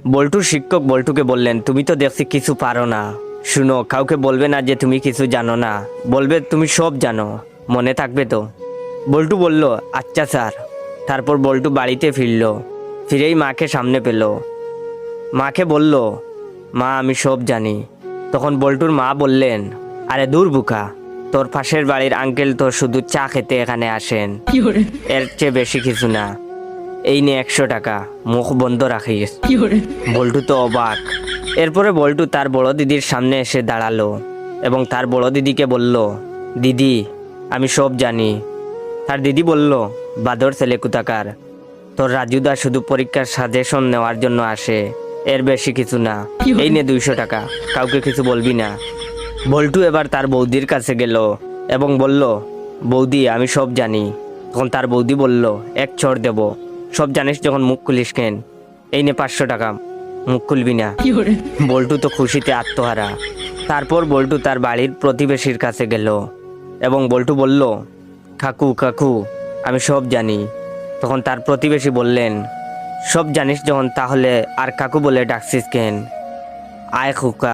বল্টুর শিক্ষক বল্টুকে বললেন, তুমি তো দেখছি কিছু পারো না, শুনো, কাউকে বলবে না যে তুমি কিছু জানো না, বলবে তুমি সব জানো, মনে থাকবে তো? বল্টু বলল, আচ্ছা স্যার। তারপর বল্টু বাড়িতে ফিরল, ফিরেই মাকে সামনে পেল। মাকে বলল, মা আমি সব জানি। তখন বল্টুর মা বললেন, আরে দূর বুকা, তোর পাশের বাড়ির আঙ্কেল তো শুধু চা খেতে এখানে আসেন, এর চেয়ে বেশি কিছু না। এই নে 100 টাকা, মুখ বন্ধ রাখিস। বল্টু তো অবাক। এরপরে বল্টু তার বড় দিদির সামনে এসে দাঁড়ালো এবং তার বড় দিদিকে বলল, দিদি আমি সব জানি। তার দিদি বলল, বাদর ছেলে কোথাকার, তোর রাজুদা শুধু পরীক্ষার সাজেশন নেওয়ার জন্য আসে, এর বেশি কিছু না। এই নে 200 টাকা, কাউকে কিছু বলবি না। বল্টু এবার তার বৌদির কাছে গেল এবং বলল, বৌদি আমি সব জানি। তখন তার বৌদি বলল, এক চড় দেব, সব জানিস যখন মুখ খুলিস কেন? এই নে 500 টাকা, মুখ খুলবি না। বল্টু তো খুশিতে আত্মহারা। তারপর বল্টু তার বাড়ির প্রতিবেশীর কাছে গেল এবং বল্টু বলল, কাকু কাকু আমি সব জানি। তখন তার প্রতিবেশী বললেন, সব জানিস যখন তাহলে আর কাকু বলে ডাকছিস কেন? আয় খুকা।